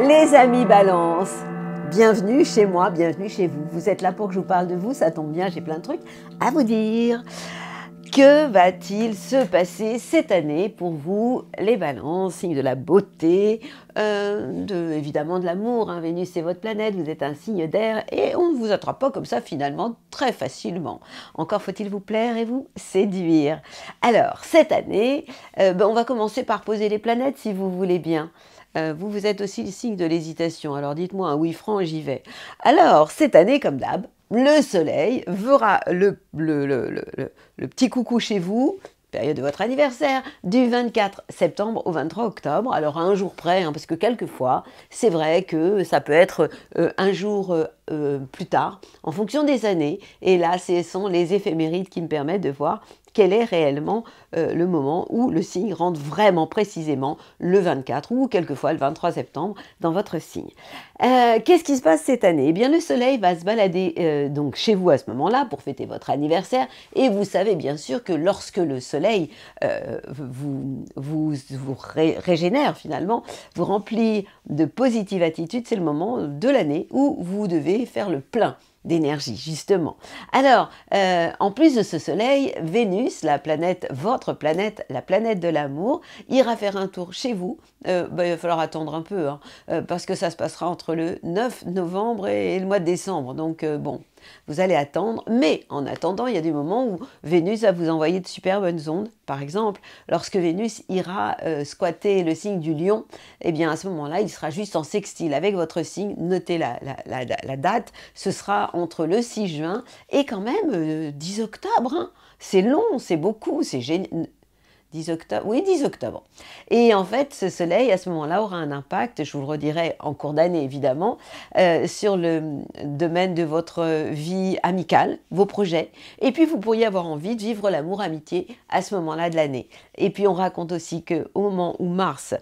Les amis Balance, bienvenue chez moi, bienvenue chez vous. Vous êtes là pour que je vous parle de vous, ça tombe bien, j'ai plein de trucs à vous dire. Que va-t-il se passer cette année pour vous, les Balances, signe de la beauté, évidemment de l'amour, hein. Vénus c'est votre planète, vous êtes un signe d'air et on ne vous attrape pas comme ça finalement très facilement. Encore faut-il vous plaire et vous séduire. Alors, cette année, on va commencer par poser les planètes si vous voulez bien. Vous êtes aussi le signe de l'hésitation, alors dites-moi un oui franc, j'y vais. Alors, cette année, comme d'hab, le soleil verra le petit coucou chez vous, période de votre anniversaire, du 24 septembre au 23 octobre, alors à un jour près, hein, parce que quelquefois, c'est vrai que ça peut être un jour plus tard, en fonction des années, et là, ce sont les éphémérides qui me permettent de voir quel est réellement le moment où le signe rentre vraiment précisément le 24 ou quelquefois le 23 septembre dans votre signe. Qu'est-ce qui se passe cette année? Eh bien, le soleil va se balader donc chez vous à ce moment-là pour fêter votre anniversaire et vous savez bien sûr que lorsque le soleil vous régénère finalement, vous remplit de positive attitude, c'est le moment de l'année où vous devez faire le plein d'énergie, justement. Alors, en plus de ce soleil, Vénus, la planète, votre planète, la planète de l'amour, ira faire un tour chez vous. Il va falloir attendre un peu, hein, parce que ça se passera entre le 9 novembre et le mois de décembre. Donc, bon, vous allez attendre. Mais en attendant, il y a des moments où Vénus va vous envoyer de super bonnes ondes. Par exemple, lorsque Vénus ira squatter le signe du Lion, eh bien, à ce moment-là, il sera juste en sextile avec votre signe. Notez la date, ce sera entre le 6 juin et quand même 10 octobre. Hein. C'est long, c'est beaucoup, c'est génial. 10 octobre, oui, 10 octobre. Et en fait, ce soleil, à ce moment-là, aura un impact, je vous le redirai en cours d'année, évidemment, sur le domaine de votre vie amicale, vos projets. Et puis, vous pourriez avoir envie de vivre l'amour-amitié à ce moment-là de l'année. Et puis, on raconte aussi qu'au moment où Mars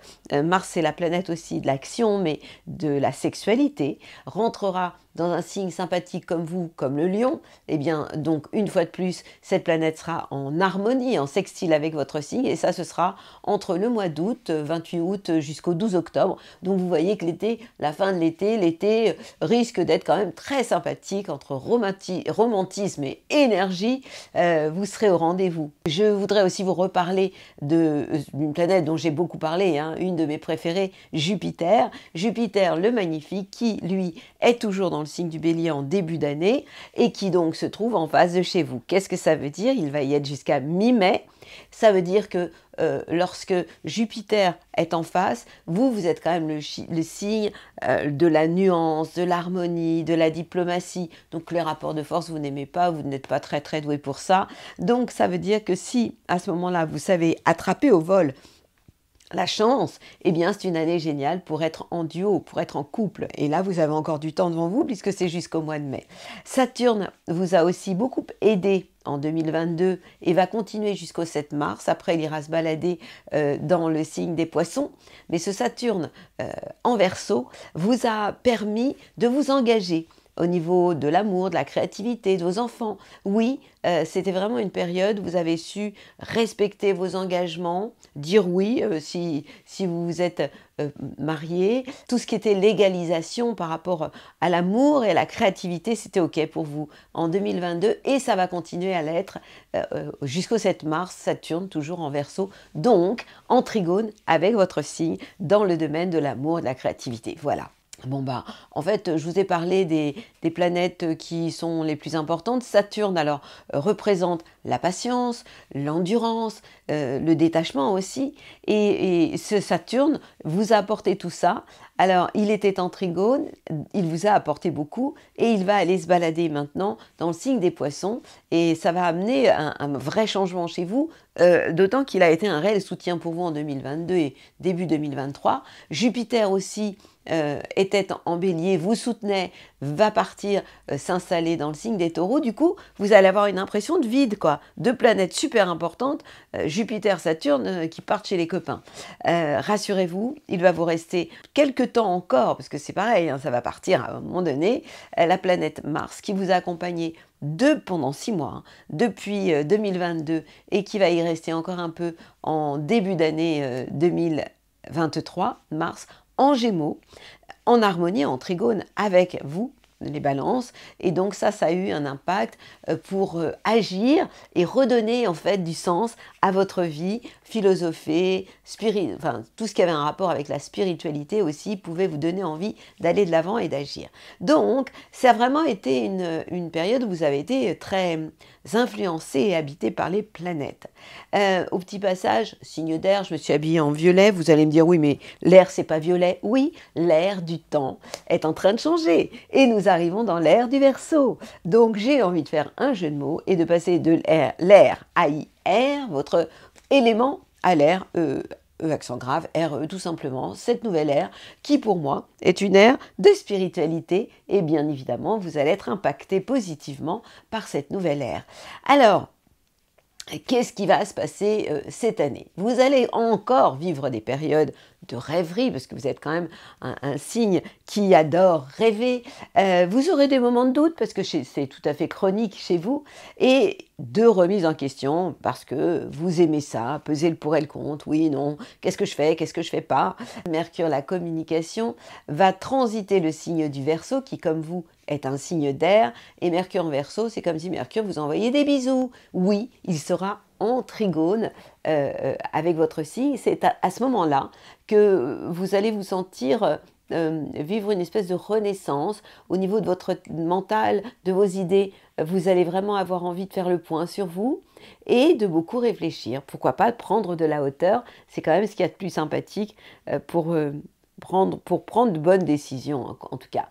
c'est la planète aussi de l'action, mais de la sexualité, rentrera dans un signe sympathique comme vous, comme le lion, eh bien, donc, une fois de plus, cette planète sera en harmonie, en sextile avec votre signe, et ça, ce sera entre le mois d'août, 28 août, jusqu'au 12 octobre. Donc, vous voyez que l'été, la fin de l'été risque d'être quand même très sympathique, entre romantisme et énergie, vous serez au rendez-vous. Je voudrais aussi vous reparler d'une planète dont j'ai beaucoup parlé, hein, une de mes préférées, Jupiter. Jupiter, le magnifique, qui, lui, est toujours dans le signe du Bélier en début d'année et qui donc se trouve en face de chez vous. Qu'est-ce que ça veut dire? Il va y être jusqu'à mi-mai. Ça veut dire que lorsque Jupiter est en face, vous êtes quand même le signe de la nuance, de l'harmonie, de la diplomatie. Donc les rapports de force, vous n'aimez pas, vous n'êtes pas très très doué pour ça. Donc ça veut dire que si à ce moment-là, vous savez attraper au vol la chance, eh bien c'est une année géniale pour être en duo, pour être en couple. Et là, vous avez encore du temps devant vous puisque c'est jusqu'au mois de mai. Saturne vous a aussi beaucoup aidé en 2022 et va continuer jusqu'au 7 mars. Après, il ira se balader dans le signe des Poissons. Mais ce Saturne en Verseau vous a permis de vous engager au niveau de l'amour, de la créativité, de vos enfants. Oui, c'était vraiment une période où vous avez su respecter vos engagements, dire oui si vous vous êtes marié. Tout ce qui était légalisation par rapport à l'amour et à la créativité, c'était OK pour vous en 2022 et ça va continuer à l'être jusqu'au 7 mars, Saturne toujours en Verseau, donc en trigone avec votre signe dans le domaine de l'amour et de la créativité. Voilà. Bon en fait, je vous ai parlé des planètes qui sont les plus importantes. Saturne, alors, représente la patience, l'endurance, le détachement aussi. Et ce Saturne vous a apporté tout ça. Alors, il était en trigone, il vous a apporté beaucoup et il va aller se balader maintenant dans le signe des Poissons et ça va amener un vrai changement chez vous, d'autant qu'il a été un réel soutien pour vous en 2022 et début 2023. Jupiter aussi était en Bélier, vous soutenait, va partir s'installer dans le signe des Taureaux. Du coup, vous allez avoir une impression de vide, quoi. Deux planètes super importantes, Jupiter, Saturne, qui partent chez les copains. Rassurez-vous, il va vous rester quelques temps encore, parce que c'est pareil, hein, ça va partir à un moment donné, la planète Mars qui vous a accompagné pendant 6 mois, hein, depuis 2022, et qui va y rester encore un peu en début d'année 2023, mars, en Gémeaux, en harmonie, en trigone avec vous, les balances, et donc ça a eu un impact pour agir et redonner en fait du sens à votre vie, philosopher, enfin tout ce qui avait un rapport avec la spiritualité aussi pouvait vous donner envie d'aller de l'avant et d'agir. Donc ça a vraiment été une période où vous avez été très influencé et habité par les planètes. Au petit passage, signe d'air, je me suis habillée en violet, vous allez me dire oui mais l'air c'est pas violet. Oui, l'air du temps est en train de changer et nous arrivons dans l'ère du Verseau. Donc j'ai envie de faire un jeu de mots et de passer de l'air AIR, votre élément, à l'air accent grave, RE tout simplement, cette nouvelle ère qui pour moi est une ère de spiritualité et bien évidemment vous allez être impacté positivement par cette nouvelle ère. Alors, qu'est-ce qui va se passer cette année? Vous allez encore vivre des périodes de rêverie, parce que vous êtes quand même un signe qui adore rêver. Vous aurez des moments de doute, parce que c'est tout à fait chronique chez vous, et de remise en question, parce que vous aimez ça, peser le pour et le contre, oui, non, qu'est-ce que je fais pas. Mercure, la communication, va transiter le signe du Verseau, qui comme vous est un signe d'air, et Mercure en Verseau, c'est comme si Mercure vous envoyait des bisous. Oui, il sera en trigone avec votre signe. C'est à ce moment-là que vous allez vous sentir vivre une espèce de renaissance au niveau de votre mental, de vos idées. Vous allez vraiment avoir envie de faire le point sur vous et de beaucoup réfléchir. Pourquoi pas prendre de la hauteur? C'est quand même ce qu'il y a de plus sympathique pour prendre de bonnes décisions, en tout cas.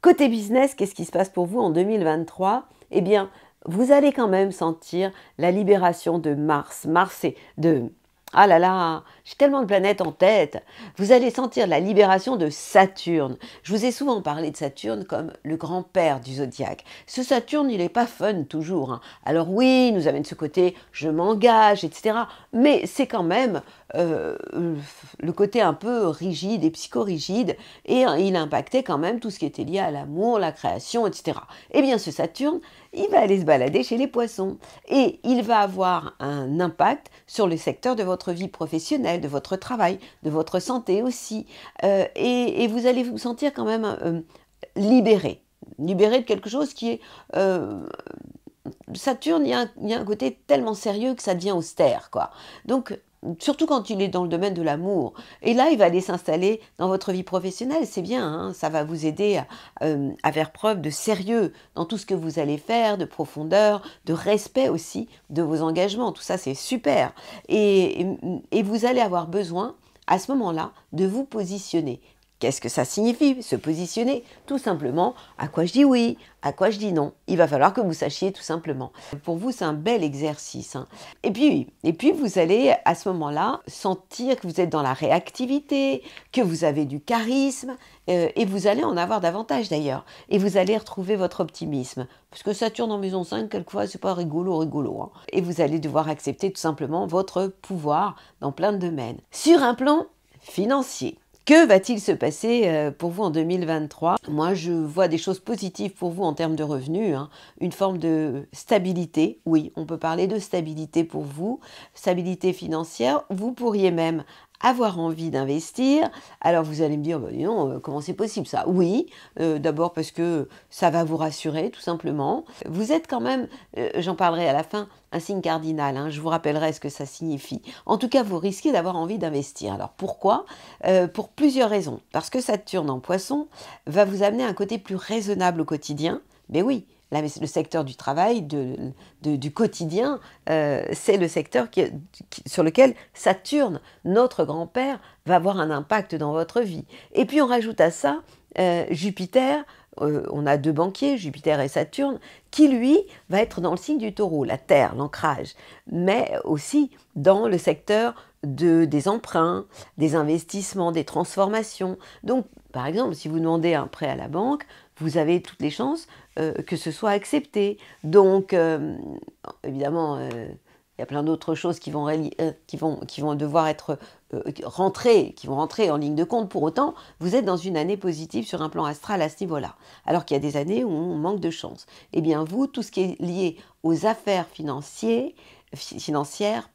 Côté business, qu'est-ce qui se passe pour vous en 2023? Eh bien, vous allez quand même sentir la libération de Mars. Mars, c'est de... Ah là là, j'ai tellement de planètes en tête. Vous allez sentir la libération de Saturne. Je vous ai souvent parlé de Saturne comme le grand-père du zodiaque. Ce Saturne, il n'est pas fun toujours, hein. Alors oui, il nous amène ce côté je m'engage, etc. Mais c'est quand même le côté un peu rigide et psychorigide. Et il impactait quand même tout ce qui était lié à l'amour, la création, etc. Eh bien, ce Saturne, il va aller se balader chez les poissons. Et il va avoir un impact sur le secteur de votre vie professionnelle, de votre travail, de votre santé aussi. Et vous allez vous sentir quand même libéré. Libéré de quelque chose qui est... Saturne, il y a un côté tellement sérieux que ça devient austère, quoi. Donc, surtout quand il est dans le domaine de l'amour. Et là, il va aller s'installer dans votre vie professionnelle, c'est bien, hein, ça va vous aider à faire preuve de sérieux dans tout ce que vous allez faire, de profondeur, de respect aussi de vos engagements. Tout ça, c'est super. Et vous allez avoir besoin, à ce moment-là, de vous positionner. Qu'est-ce que ça signifie, se positionner? Tout simplement, à quoi je dis oui, à quoi je dis non. Il va falloir que vous sachiez tout simplement. Pour vous, c'est un bel exercice, hein. Et puis, vous allez à ce moment-là sentir que vous êtes dans la réactivité, que vous avez du charisme, et vous allez en avoir davantage d'ailleurs. Et vous allez retrouver votre optimisme. Parce que Saturne en maison 5, quelquefois, c'est pas rigolo, hein. Et vous allez devoir accepter tout simplement votre pouvoir dans plein de domaines. Sur un plan financier, que va-t-il se passer pour vous en 2023? Moi, je vois des choses positives pour vous en termes de revenus, hein. Une forme de stabilité. Oui, on peut parler de stabilité pour vous. Stabilité financière. Vous pourriez même avoir envie d'investir. Alors vous allez me dire, bah, non, comment c'est possible ça? Oui, d'abord parce que ça va vous rassurer tout simplement. Vous êtes quand même, j'en parlerai à la fin, un signe cardinal, hein, je vous rappellerai ce que ça signifie. En tout cas, vous risquez d'avoir envie d'investir. Alors pourquoi? Pour plusieurs raisons. Parce que Saturne en Poisson va vous amener un côté plus raisonnable au quotidien. Mais oui, le secteur du travail, du quotidien, c'est le secteur sur lequel Saturne, notre grand-père, va avoir un impact dans votre vie. Et puis on rajoute à ça Jupiter. On a deux banquiers, Jupiter et Saturne, qui lui va être dans le signe du Taureau, la terre, l'ancrage, mais aussi dans le secteur des emprunts, des investissements, des transformations. Donc, par exemple, si vous demandez un prêt à la banque, vous avez toutes les chances que ce soit accepté. Donc, évidemment, il y a plein d'autres choses qui vont devoir être qui vont rentrer en ligne de compte. Pour autant, vous êtes dans une année positive sur un plan astral à ce niveau-là. Alors qu'il y a des années où on manque de chance. Eh bien, vous, tout ce qui est lié aux affaires financières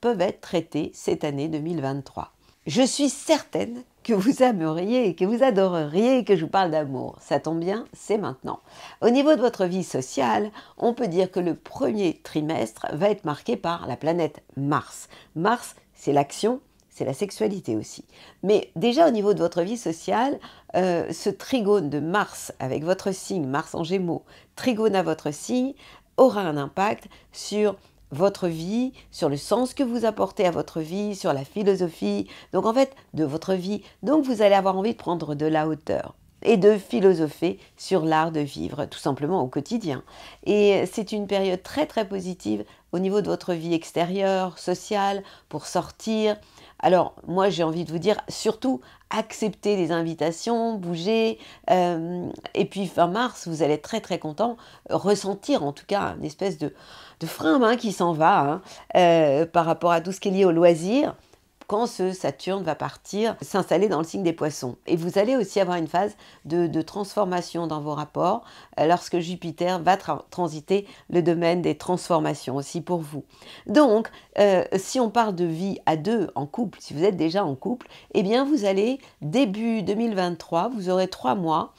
peuvent être traitées cette année 2023. Je suis certaine que vous aimeriez, que vous adoreriez que je vous parle d'amour. Ça tombe bien, c'est maintenant. Au niveau de votre vie sociale, on peut dire que le premier trimestre va être marqué par la planète Mars. Mars, c'est l'action, c'est la sexualité aussi. Mais déjà au niveau de votre vie sociale, ce trigone de Mars avec votre signe, Mars en Gémeaux, trigone à votre signe, aura un impact sur votre vie, sur le sens que vous apportez à votre vie, sur la philosophie, donc en fait de votre vie. Donc vous allez avoir envie de prendre de la hauteur et de philosopher sur l'art de vivre, tout simplement au quotidien. Et c'est une période très très positive au niveau de votre vie extérieure, sociale, pour sortir. Alors moi j'ai envie de vous dire, surtout acceptez les invitations, bougez, et puis fin mars vous allez être très très content, ressentir en tout cas une espèce de frein qui s'en va par rapport à tout ce qui est lié au loisir, quand ce Saturne va partir s'installer dans le signe des poissons. Et vous allez aussi avoir une phase de transformation dans vos rapports lorsque Jupiter va transiter le domaine des transformations aussi pour vous. Donc, si on parle de vie à deux en couple, si vous êtes déjà en couple, eh bien vous allez, début 2023, vous aurez 3 mois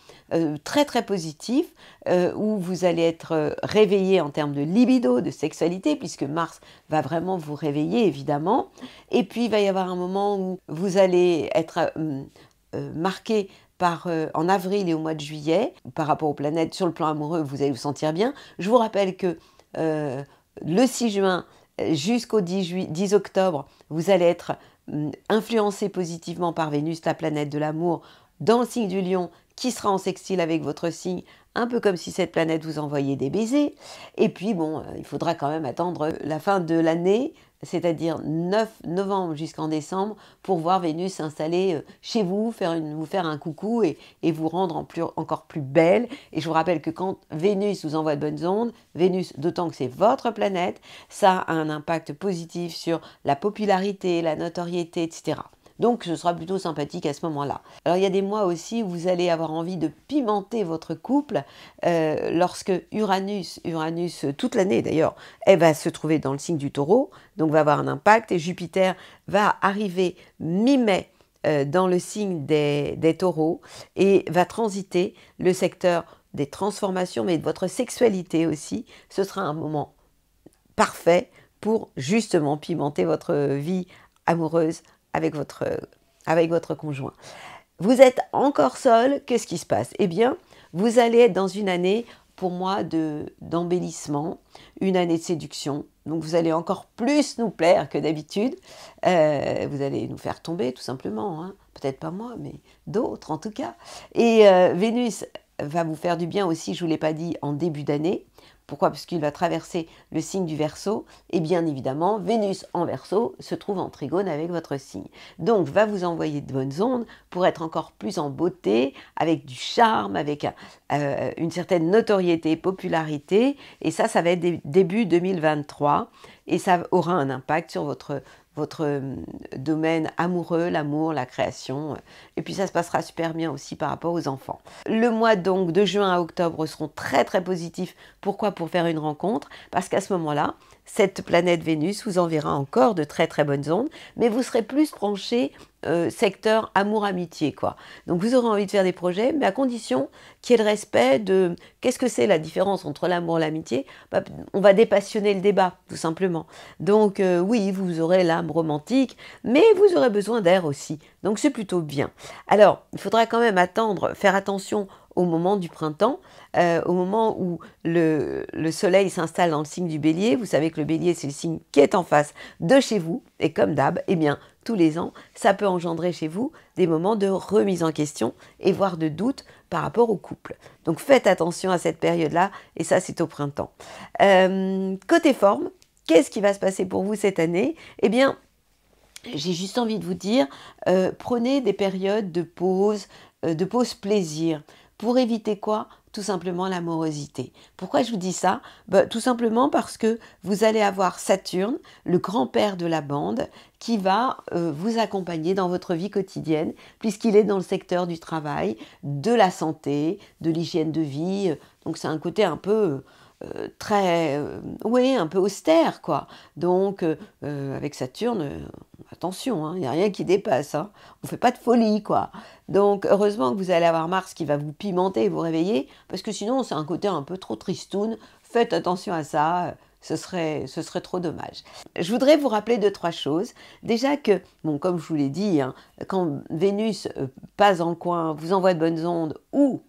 très très positifs où vous allez être réveillé en termes de libido, de sexualité, puisque Mars va vraiment vous réveiller évidemment. Et puis il va y avoir un moment où vous allez être marqué par, en avril et au mois de juillet, par rapport aux planètes, sur le plan amoureux, vous allez vous sentir bien. Je vous rappelle que le 6 juin jusqu'au 10 octobre, vous allez être influencé positivement par Vénus, la planète de l'amour, dans le signe du Lion, qui sera en sextile avec votre signe, un peu comme si cette planète vous envoyait des baisers. Et puis bon, il faudra quand même attendre la fin de l'année, c'est-à-dire 9 novembre jusqu'en décembre, pour voir Vénus s'installer chez vous, vous faire un coucou et vous rendre encore plus belle. Et je vous rappelle que quand Vénus vous envoie de bonnes ondes, Vénus, d'autant que c'est votre planète, ça a un impact positif sur la popularité, la notoriété, etc. Donc ce sera plutôt sympathique à ce moment-là. Alors il y a des mois aussi où vous allez avoir envie de pimenter votre couple lorsque Uranus toute l'année d'ailleurs, elle va se trouver dans le signe du Taureau, donc va avoir un impact, et Jupiter va arriver mi-mai dans le signe des Taureaux et va transiter le secteur des transformations, mais de votre sexualité aussi. Ce sera un moment parfait pour justement pimenter votre vie amoureuse avec votre conjoint. Vous êtes encore seul, qu'est-ce qui se passe? Eh bien, vous allez être dans une année, pour moi, d'embellissement, une année de séduction. Donc vous allez encore plus nous plaire que d'habitude. Vous allez nous faire tomber, tout simplement. Hein. Peut-être pas moi, mais d'autres en tout cas. Et Vénus va vous faire du bien aussi, je ne vous l'ai pas dit, en début d'année. Pourquoi? Parce qu'il va traverser le signe du Verseau, et bien évidemment, Vénus en Verseau se trouve en trigone avec votre signe. Donc, va vous envoyer de bonnes ondes pour être encore plus en beauté, avec du charme, avec une certaine notoriété, popularité, et ça va être début 2023, et ça aura un impact sur votre domaine amoureux, l'amour, la création. Et puis ça se passera super bien aussi par rapport aux enfants. Le mois donc de juin à octobre seront très très positifs. Pourquoi? Pour faire une rencontre. Parce qu'à ce moment-là, cette planète Vénus vous enverra encore de très très bonnes ondes, mais vous serez plus branché secteur amour-amitié, quoi. Donc vous aurez envie de faire des projets, mais à condition qu'il y ait le respect de... Qu'est-ce que c'est la différence entre l'amour et l'amitié? On va dépassionner le débat, tout simplement. Donc oui, vous aurez l'âme romantique, mais vous aurez besoin d'air aussi. Donc c'est plutôt bien. Alors, il faudra quand même faire attention au moment du printemps, au moment où le soleil s'installe dans le signe du bélier. Vous savez que le bélier, c'est le signe qui est en face de chez vous. Et comme d'hab, eh bien, tous les ans, ça peut engendrer chez vous des moments de remise en question et voire de doute par rapport au couple. Donc faites attention à cette période-là, et ça, c'est au printemps. Côté forme, qu'est-ce qui va se passer pour vous cette année? Eh bien, j'ai juste envie de vous dire, prenez des périodes de pause plaisir. Pour éviter quoi? Tout simplement l'amorosité. Pourquoi je vous dis ça? Tout simplement parce que vous allez avoir Saturne, le grand-père de la bande, qui va vous accompagner dans votre vie quotidienne, puisqu'il est dans le secteur du travail, de la santé, de l'hygiène de vie. Donc c'est un côté un peu très, oui, un peu austère, quoi. Donc, avec Saturne, attention, il n'y a rien qui dépasse, hein. On ne fait pas de folie, quoi. Donc, heureusement que vous allez avoir Mars qui va vous pimenter et vous réveiller, parce que sinon, c'est un côté un peu trop tristoun. Faites attention à ça, ce serait trop dommage. Je voudrais vous rappeler deux, trois choses. Déjà que, bon, comme je vous l'ai dit, hein, quand Vénus passe dans le coin, vous envoie de bonnes ondes ou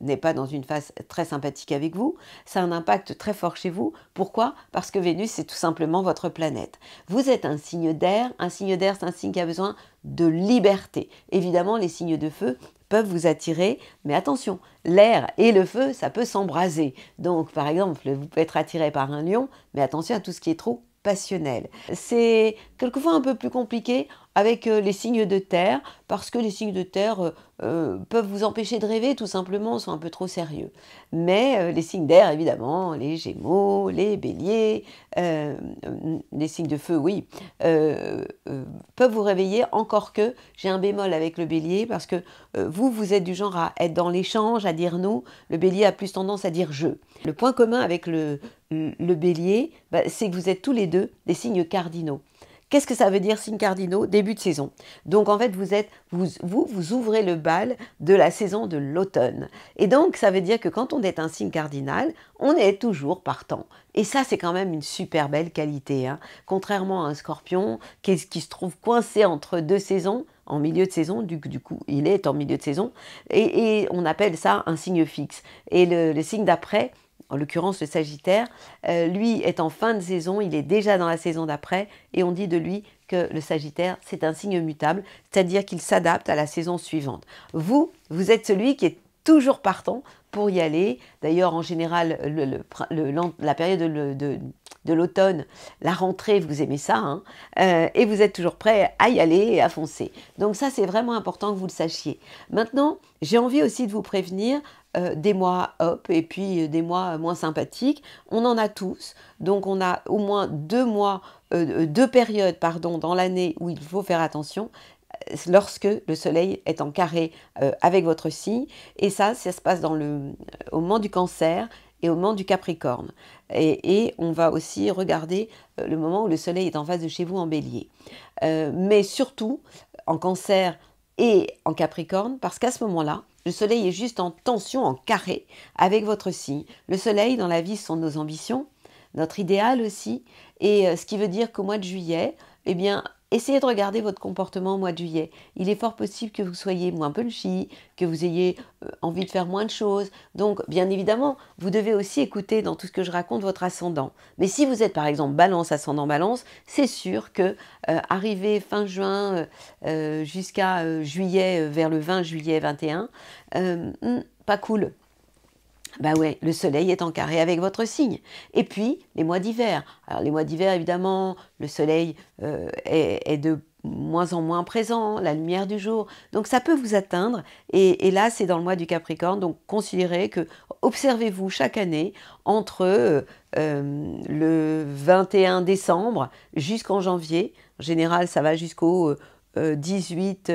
n'est pas dans une phase très sympathique avec vous, ça a un impact très fort chez vous. Pourquoi? Parce que Vénus, c'est tout simplement votre planète. Vous êtes un signe d'air. Un signe d'air, c'est un signe qui a besoin de liberté. Évidemment, les signes de feu peuvent vous attirer, mais attention, l'air et le feu, ça peut s'embraser. Donc, par exemple, vous pouvez être attiré par un lion, mais attention à tout ce qui est trop passionnel. C'est quelquefois un peu plus compliqué avec les signes de terre, parce que les signes de terre peuvent vous empêcher de rêver, tout simplement, sont un peu trop sérieux. Mais les signes d'air, évidemment, les Gémeaux, les Béliers, les signes de feu, oui, peuvent vous réveiller, encore que j'ai un bémol avec le Bélier, parce que vous êtes du genre à être dans l'échange, à dire nous, le Bélier a plus tendance à dire je. Le point commun avec le Bélier, c'est que vous êtes tous les deux des signes cardinaux. Qu'est-ce que ça veut dire, signes cardinaux? Début de saison. Donc en fait, vous ouvrez le bal de la saison de l'automne. Et donc ça veut dire que quand on est un signe cardinal, on est toujours partant. Et ça, c'est quand même une super belle qualité, hein. Contrairement à un scorpion qui se trouve coincé entre deux saisons, en milieu de saison, du coup, il est en milieu de saison, et on appelle ça un signe fixe. Et le signe d'après, en l'occurrence le Sagittaire, lui est en fin de saison, il est déjà dans la saison d'après, et on dit de lui que le Sagittaire, c'est un signe mutable, c'est-à-dire qu'il s'adapte à la saison suivante. Vous êtes celui qui est toujours partant pour y aller. D'ailleurs, en général, la période de l'automne, la rentrée, vous aimez ça, hein, et vous êtes toujours prêt à y aller et à foncer. Donc ça, c'est vraiment important que vous le sachiez. Maintenant, j'ai envie aussi de vous prévenir des mois hop et puis des mois moins sympathiques. On en a tous, donc on a au moins deux périodes dans l'année où il faut faire attention lorsque le soleil est en carré avec votre signe, et ça se passe au moment du Cancer et au moment du Capricorne. Et on va aussi regarder le moment où le soleil est en face de chez vous en Bélier. Mais surtout en Cancer et en Capricorne, parce qu'à ce moment-là, le soleil est juste en tension, en carré avec votre signe. Le soleil, dans la vie, ce sont nos ambitions, notre idéal aussi, et ce qui veut dire qu'au mois de juillet, eh bien, essayez de regarder votre comportement au mois de juillet. Il est fort possible que vous soyez moins punchy, que vous ayez envie de faire moins de choses. Donc, bien évidemment, vous devez aussi écouter dans tout ce que je raconte votre ascendant. Mais si vous êtes par exemple Balance, ascendant Balance, c'est sûr que arrivé fin juin jusqu'à juillet, vers le 20 juillet 21, pas cool. Bah ouais, le soleil est en carré avec votre signe. Et puis, les mois d'hiver. Alors, les mois d'hiver, évidemment, le soleil est de moins en moins présent, la lumière du jour. Donc, ça peut vous atteindre. Et là, c'est dans le mois du Capricorne. Donc, considérez que, observez-vous chaque année entre le 21 décembre jusqu'en janvier. En général, ça va jusqu'au 18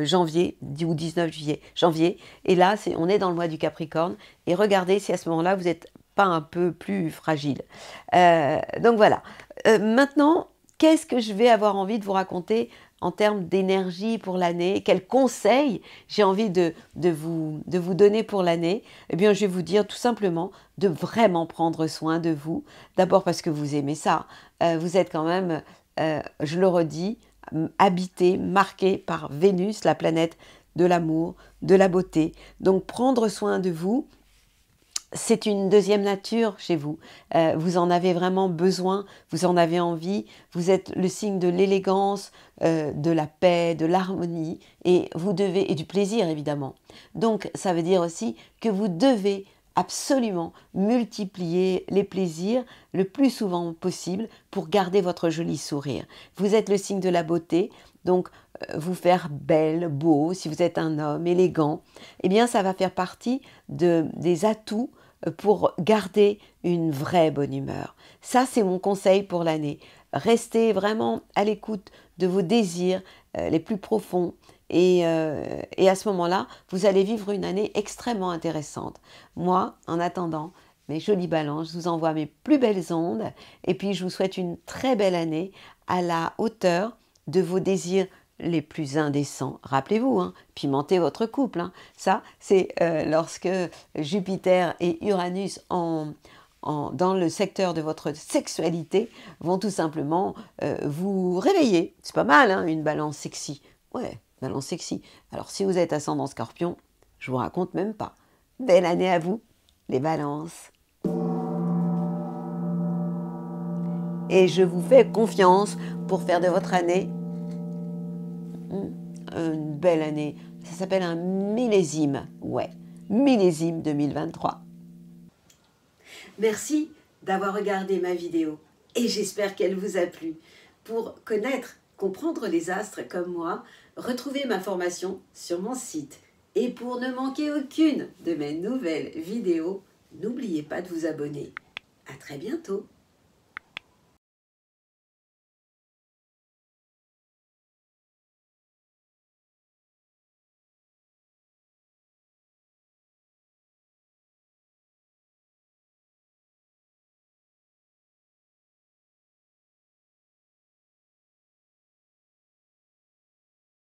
janvier ou 19 janvier. Et là, on est dans le mois du Capricorne. Et regardez si à ce moment-là, vous n'êtes pas un peu plus fragile. Donc voilà. Maintenant, qu'est-ce que je vais avoir envie de vous raconter en termes d'énergie pour l'année? Quels conseils j'ai envie de vous donner pour l'année? Eh bien, je vais vous dire tout simplement de vraiment prendre soin de vous. D'abord parce que vous aimez ça. Vous êtes quand même, je le redis, habité, marqué par Vénus, la planète de l'amour, de la beauté. Donc prendre soin de vous, c'est une deuxième nature chez vous. Vous en avez vraiment besoin, vous en avez envie. Vous êtes le signe de l'élégance, de la paix, de l'harmonie, et du plaisir évidemment. Donc ça veut dire aussi que vous devez absolument multiplier les plaisirs le plus souvent possible pour garder votre joli sourire. Vous êtes le signe de la beauté, donc vous faire belle, beau, si vous êtes un homme élégant, eh bien ça va faire partie des atouts pour garder une vraie bonne humeur. Ça, c'est mon conseil pour l'année. Restez vraiment à l'écoute de vos désirs les plus profonds, et à ce moment-là, vous allez vivre une année extrêmement intéressante. Moi, en attendant, mes jolies balances, je vous envoie mes plus belles ondes et puis je vous souhaite une très belle année à la hauteur de vos désirs les plus indécents. Rappelez-vous, hein, pimentez votre couple. Hein. Ça, c'est lorsque Jupiter et Uranus dans le secteur de votre sexualité vont tout simplement vous réveiller. C'est pas mal, hein, une balance sexy. Ouais, balance sexy. Alors si vous êtes ascendant Scorpion, je vous raconte même pas. Belle année à vous, les balances. Et je vous fais confiance pour faire de votre année une belle année. Ça s'appelle un millésime. Ouais, millésime 2023. Merci d'avoir regardé ma vidéo et j'espère qu'elle vous a plu. Pour connaître, comprendre les astres comme moi, retrouvez ma formation sur mon site. Et pour ne manquer aucune de mes nouvelles vidéos, n'oubliez pas de vous abonner. À très bientôt.